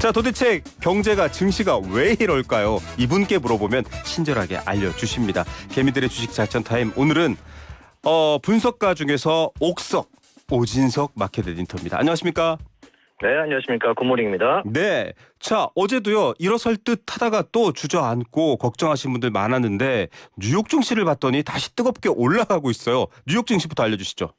자, 도대체 경제가 증시가 왜 이럴까요? 이분께 물어보면 친절하게 알려주십니다. 개미들의 주식 자천 타임. 오늘은 분석가 중에서 옥석 오진석 마켓 에디터입니다. 안녕하십니까? 네, 안녕하십니까. 굿모닝입니다. 네. 자, 어제도요, 일어설 듯 하다가 또 주저앉고 걱정하신 분들 많았는데 뉴욕 증시를 봤더니 다시 뜨겁게 올라가고 있어요. 뉴욕 증시부터 알려주시죠.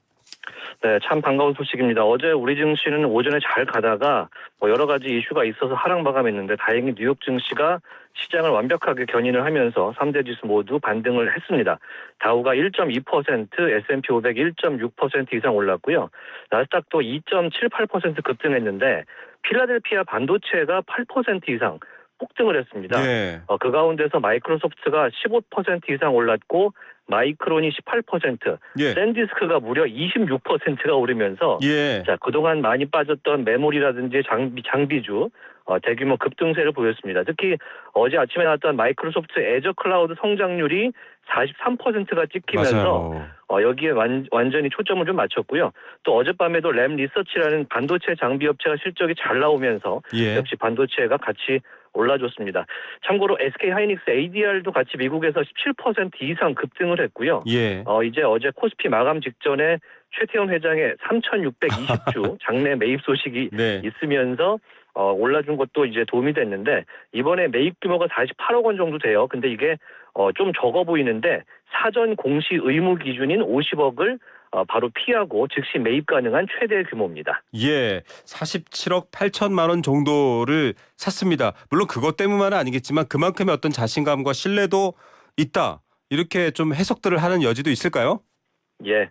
네, 참 반가운 소식입니다. 어제 우리 증시는 오전에 잘 가다가 여러 가지 이슈가 있어서 하락 마감했는데 다행히 뉴욕 증시가 시장을 완벽하게 견인을 하면서 3대 지수 모두 반등을 했습니다. 다우가 1.2%, S&P 500 1.6% 이상 올랐고요. 나스닥도 2.78% 급등했는데 필라델피아 반도체가 8% 이상 폭등을 했습니다. 네. 그 가운데서 마이크로소프트가 15% 이상 올랐고 마이크론이 18%, 예. 샌디스크가 무려 26%가 오르면서 예. 자, 그동안 많이 빠졌던 메모리라든지 장비주 대규모 급등세를 보였습니다. 특히 어제 아침에 나왔던 마이크로소프트 애저 클라우드 성장률이 43%가 찍히면서 맞아요. 여기에 완전히 초점을 좀 맞췄고요. 또 어젯밤에도 램 리서치라는 반도체 장비 업체가 실적이 잘 나오면서 예. 역시 반도체가 같이 올라줬습니다. 참고로 SK 하이닉스 ADR도 같이 미국에서 17% 이상 급등을 했고요. 예. 이제 어제 코스피 마감 직전에 최태원 회장의 3,620주 장내 매입 소식이 네. 있으면서 올라준 것도 이제 도움이 됐는데 이번에 매입 규모가 48억 원 정도 돼요. 근데 이게 좀 적어 보이는데 사전 공시 의무 기준인 50억을 바로 피하고 즉시 매입 가능한 최대 규모입니다. 예, 47억 8천만 원 정도를 샀습니다. 물론 그것 때문만은 아니겠지만 그만큼의 어떤 자신감과 신뢰도 있다. 이렇게 좀 해석들을 하는 여지도 있을까요? 예,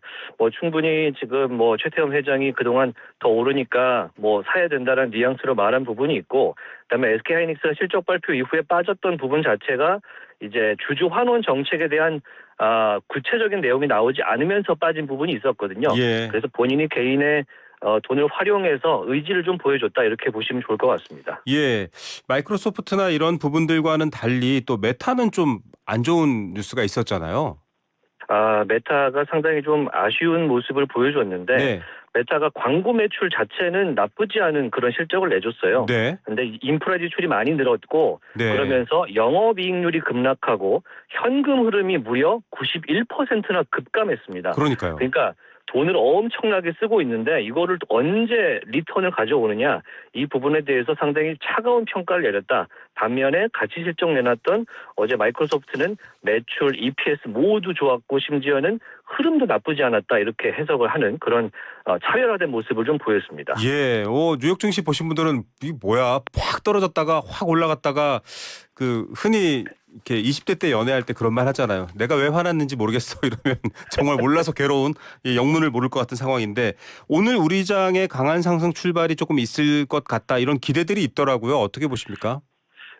충분히 지금 최태원 회장이 그동안 더 오르니까 사야 된다는 뉘앙스로 말한 부분이 있고, 그다음에 SK 하이닉스가 실적 발표 이후에 빠졌던 부분 자체가 이제 주주 환원 정책에 대한 구체적인 내용이 나오지 않으면서 빠진 부분이 있었거든요. 예. 그래서 본인이 개인의 돈을 활용해서 의지를 좀 보여줬다 이렇게 보시면 좋을 것 같습니다. 예, 마이크로소프트나 이런 부분들과는 달리 또 메타는 좀 안 좋은 뉴스가 있었잖아요. 메타가 상당히 좀 아쉬운 모습을 보여줬는데 네. 메타가 광고 매출 자체는 나쁘지 않은 그런 실적을 내줬어요. 네. 근데 인프라 지출이 많이 늘었고 네. 그러면서 영업이익률이 급락하고 현금 흐름이 무려 91%나 급감했습니다. 그러니까요. 그러니까 돈을 엄청나게 쓰고 있는데 이거를 언제 리턴을 가져오느냐 이 부분에 대해서 상당히 차가운 평가를 내렸다. 반면에 같이 실적 내놨던 어제 마이크로소프트는 매출, EPS 모두 좋았고 심지어는 흐름도 나쁘지 않았다 이렇게 해석을 하는 그런 차별화된 모습을 좀 보였습니다. 예, 뉴욕 증시 보신 분들은 이 뭐야 확 떨어졌다가 확 올라갔다가 그 흔히 이렇게 20대 때 연애할 때 그런 말 하잖아요. 내가 왜 화났는지 모르겠어 이러면 정말 몰라서 괴로운 영문을 모를 것 같은 상황인데 오늘 우리 장의 강한 상승 출발이 조금 있을 것 같다 이런 기대들이 있더라고요. 어떻게 보십니까?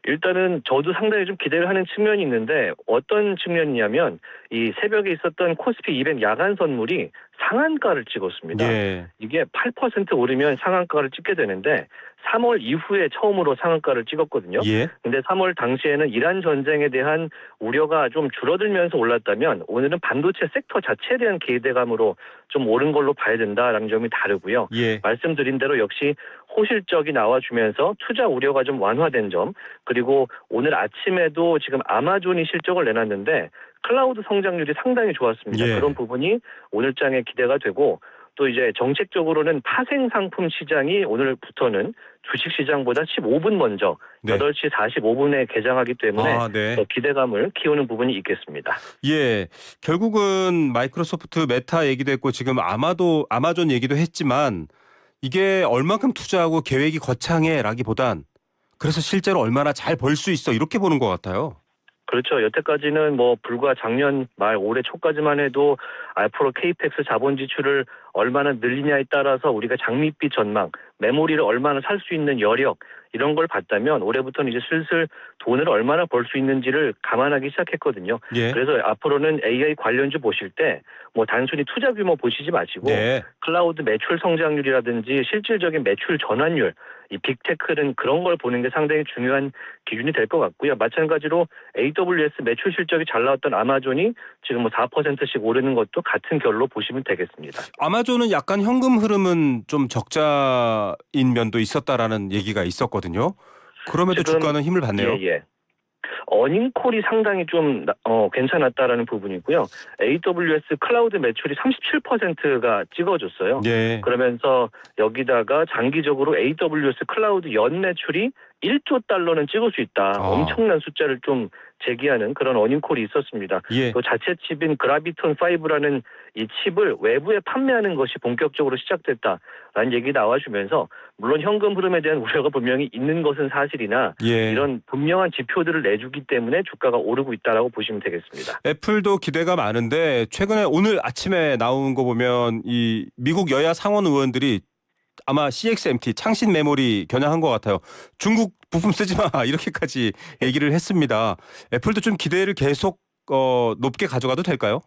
일단은 저도 상당히 좀 기대를 하는 측면이 있는데 어떤 측면이냐면 이 새벽에 있었던 코스피 200 야간 선물이 상한가를 찍었습니다. 예. 이게 8% 오르면 상한가를 찍게 되는데 3월 이후에 처음으로 상한가를 찍었거든요. 예. 근데 3월 당시에는 이란 전쟁에 대한 우려가 좀 줄어들면서 올랐다면 오늘은 반도체 섹터 자체에 대한 기대감으로 좀 오른 걸로 봐야 된다라는 점이 다르고요. 예. 말씀드린 대로 역시 호실적이 나와주면서 투자 우려가 좀 완화된 점 그리고 오늘 아침에도 지금 아마존이 실적을 내놨는데 클라우드 성장률이 상당히 좋았습니다. 예. 그런 부분이 오늘장에 기대가 되고 또 이제 정책적으로는 파생 상품 시장이 오늘부터는 주식 시장보다 15분 먼저 네. 8시 45분에 개장하기 때문에 네. 더 기대감을 키우는 부분이 있겠습니다. 예, 결국은 마이크로소프트 메타 얘기도 했고 지금 아마존 얘기도 했지만 이게 얼마큼 투자하고 계획이 거창해라기보단 그래서 실제로 얼마나 잘 벌 수 있어 이렇게 보는 것 같아요. 그렇죠. 여태까지는 불과 작년 말 올해 초까지만 해도 앞으로 KPX 자본 지출을 얼마나 늘리냐에 따라서 우리가 장밋빛 전망, 메모리를 얼마나 살 수 있는 여력 이런 걸 봤다면 올해부터는 이제 슬슬 돈을 얼마나 벌 수 있는지를 감안하기 시작했거든요. 예. 그래서 앞으로는 AI 관련주 보실 때 단순히 투자 규모 보시지 마시고 네. 클라우드 매출 성장률이라든지 실질적인 매출 전환율, 이 빅테크는 그런 걸 보는 게 상당히 중요한 기준이 될 것 같고요. 마찬가지로 AWS 매출 실적이 잘 나왔던 아마존이 지금 4%씩 오르는 것도 같은 결로 보시면 되겠습니다. 아마존은 약간 현금 흐름은 좀 적자 효과인 면도 있었다라는 얘기가 있었거든요. 그럼에도 지금, 주가는 힘을 받네요. 예, 예. 어닝콜이 상당히 좀 괜찮았다라는 부분이고요. AWS 클라우드 매출이 37%가 찍어줬어요. 예. 그러면서 여기다가 장기적으로 AWS 클라우드 연 매출이 1조 달러는 찍을 수 있다. 아. 엄청난 숫자를 좀 제기하는 그런 어닝콜이 있었습니다. 예. 또 자체 칩인 그라비톤 5라는 이 칩을 외부에 판매하는 것이 본격적으로 시작됐다라는 얘기 나와주면서 물론 현금 흐름에 대한 우려가 분명히 있는 것은 사실이나 예. 이런 분명한 지표들을 내주기 때문에 주가가 오르고 있다라고 보시면 되겠습니다. 애플도 기대가 많은데 최근에 오늘 아침에 나온 거 보면 이 미국 여야 상원 의원들이 아마 CXMT 창신 메모리 겨냥한 것 같아요. 중국 부품 쓰지 마 이렇게까지 얘기를 했습니다. 애플도 좀 기대를 계속 높게 가져가도 될까요?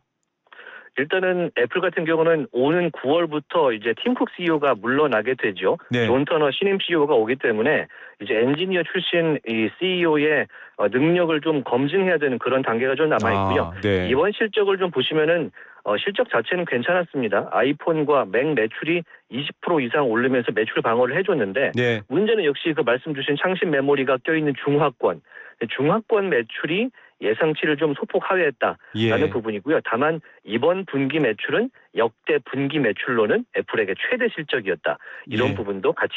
일단은 애플 같은 경우는 오는 9월부터 이제 팀쿡 CEO가 물러나게 되죠. 네. 존 터너 신임 CEO가 오기 때문에 이제 엔지니어 출신 이 CEO의 능력을 좀 검증해야 되는 그런 단계가 좀 남아 있고요. 네. 이번 실적을 좀 보시면은 실적 자체는 괜찮았습니다. 아이폰과 맥 매출이 20% 이상 오르면서 매출 방어를 해줬는데 네. 문제는 역시 그 말씀 주신 창신 메모리가 껴있는 중하권 매출이 예상치를 좀 소폭 하회했다라는 예. 부분이고요. 다만 이번 분기 매출은 역대 분기 매출로는 애플에게 최대 실적이었다. 이런 예. 부분도 같이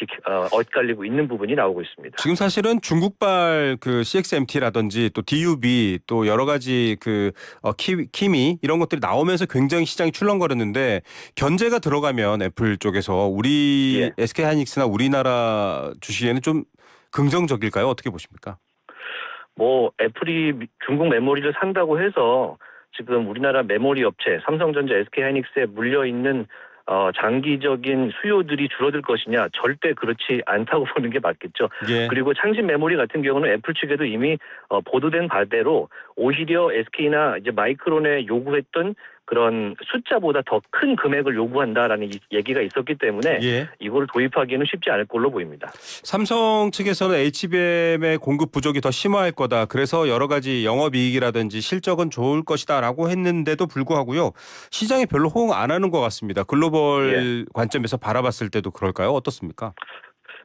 엇갈리고 있는 부분이 나오고 있습니다. 지금 사실은 중국발 그 CXMT라든지 또 DUB 또 여러 가지 그 키미 이런 것들이 나오면서 굉장히 시장이 출렁거렸는데 견제가 들어가면 애플 쪽에서 우리 예. SK하이닉스나 우리나라 주식에는 좀 긍정적일까요? 어떻게 보십니까? 뭐 애플이 중국 메모리를 산다고 해서 지금 우리나라 메모리 업체 삼성전자, SK하이닉스에 물려 있는 장기적인 수요들이 줄어들 것이냐 절대 그렇지 않다고 보는 게 맞겠죠. 예. 그리고 창신 메모리 같은 경우는 애플 측에도 이미 보도된 바대로 오히려 SK나 이제 마이크론에 요구했던 그런 숫자보다 더 큰 금액을 요구한다라는 얘기가 있었기 때문에 예. 이걸 도입하기는 쉽지 않을 걸로 보입니다. 삼성 측에서는 HBM의 공급 부족이 더 심화할 거다. 그래서 여러 가지 영업이익이라든지 실적은 좋을 것이다라고 했는데도 불구하고요. 시장이 별로 호응 안 하는 것 같습니다. 글로벌 관점에서 바라봤을 때도 그럴까요? 어떻습니까?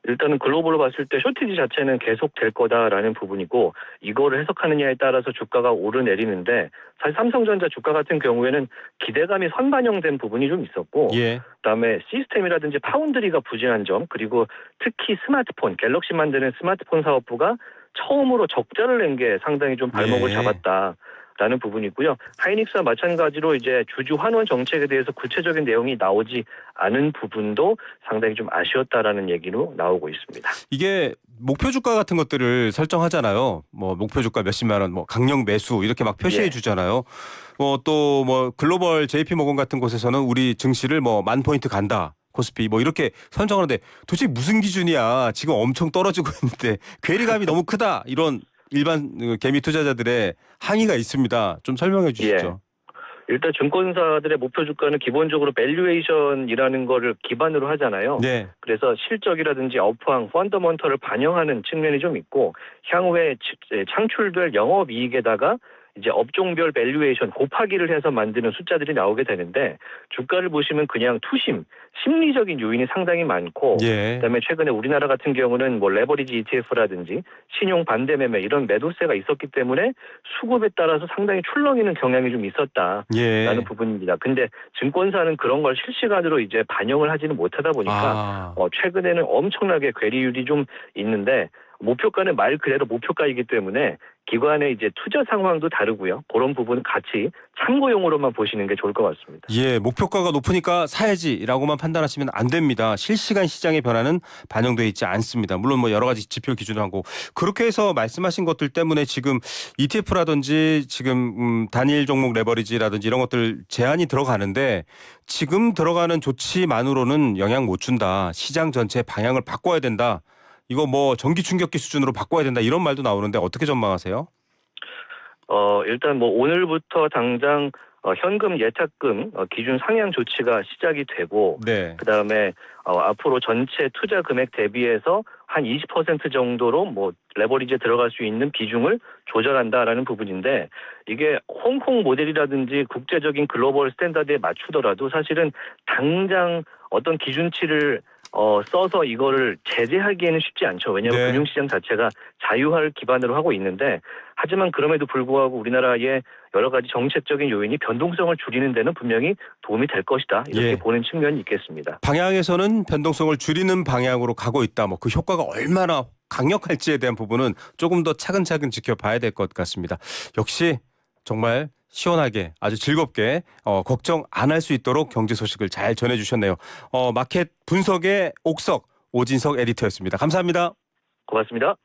일단은 글로벌로 봤을 때 쇼티지 자체는 계속 될 거다라는 부분이고 이거를 해석하느냐에 따라서 주가가 오르내리는데 사실 삼성전자 주가 같은 경우에는 기대감이 선반영된 부분이 좀 있었고 예. 그다음에 시스템이라든지 파운드리가 부진한 점 그리고 특히 스마트폰 갤럭시 만드는 스마트폰 사업부가 처음으로 적자를 낸 게 상당히 좀 발목을 예. 잡았다라는 부분이고요. 하이닉스와 마찬가지로 이제 주주 환원 정책에 대해서 구체적인 내용이 나오지 않은 부분도 상당히 좀 아쉬웠다라는 얘기로 나오고 있습니다. 이게 목표 주가 같은 것들을 설정하잖아요. 뭐 목표 주가 몇십만 원, 뭐 강력 매수 이렇게 막 표시해 예. 주잖아요. 또 뭐 글로벌 JP 모건 같은 곳에서는 우리 증시를 뭐 10,000포인트 간다. 코스피 뭐 이렇게 선정하는데 도대체 무슨 기준이야. 지금 엄청 떨어지고 있는데 괴리감이 너무 크다. 이런 일반 개미 투자자들의 항의가 있습니다. 좀 설명해 주시죠. 일단 증권사들의 목표 주가는 기본적으로 밸류에이션이라는 거를 기반으로 하잖아요. 네. 그래서 실적이라든지 업황, 펀더먼털을 반영하는 측면이 좀 있고 향후에 창출될 영업이익에다가 이제 업종별 밸류에이션 곱하기를 해서 만드는 숫자들이 나오게 되는데 주가를 보시면 그냥 투심, 심리적인 요인이 상당히 많고 예. 그다음에 최근에 우리나라 같은 경우는 뭐 레버리지 ETF라든지 신용 반대 매매 이런 매도세가 있었기 때문에 수급에 따라서 상당히 출렁이는 경향이 좀 있었다라는 예. 부분입니다. 근데 증권사는 그런 걸 실시간으로 이제 반영을 하지는 못하다 보니까 최근에는 엄청나게 괴리율이 좀 있는데 목표가는 말 그대로 목표가이기 때문에 기관의 이제 투자 상황도 다르고요. 그런 부분은 같이 참고용으로만 보시는 게 좋을 것 같습니다. 예, 목표가가 높으니까 사야지라고만 판단하시면 안 됩니다. 실시간 시장의 변화는 반영되어 있지 않습니다. 물론 뭐 여러 가지 지표 기준하고 그렇게 해서 말씀하신 것들 때문에 지금 ETF라든지 지금 단일 종목 레버리지라든지 이런 것들 제한이 들어가는데 지금 들어가는 조치만으로는 영향 못 준다. 시장 전체 방향을 바꿔야 된다. 이거 뭐 전기 충격기 수준으로 바꿔야 된다 이런 말도 나오는데 어떻게 전망하세요? 일단 뭐 오늘부터 당장 현금 예탁금 기준 상향 조치가 시작이 되고 네. 그다음에 앞으로 전체 투자 금액 대비해서 한 20% 정도로 뭐 레버리지에 들어갈 수 있는 비중을 조절한다라는 부분인데 이게 홍콩 모델이라든지 국제적인 글로벌 스탠다드에 맞추더라도 사실은 당장 어떤 기준치를 써서 이거를 제재하기에는 쉽지 않죠. 왜냐하면 네. 금융시장 자체가 자유화를 기반으로 하고 있는데 하지만 그럼에도 불구하고 우리나라의 여러 가지 정책적인 요인이 변동성을 줄이는 데는 분명히 도움이 될 것이다. 이렇게 예. 보는 측면이 있겠습니다. 방향에서는 변동성을 줄이는 방향으로 가고 있다. 뭐 그 효과가 얼마나 강력할지에 대한 부분은 조금 더 차근차근 지켜봐야 될 것 같습니다. 역시 정말 시원하게 아주 즐겁게 걱정 안 할 수 있도록 경제 소식을 잘 전해주셨네요. 마켓 분석의 옥석 오진석 에디터였습니다. 감사합니다. 고맙습니다.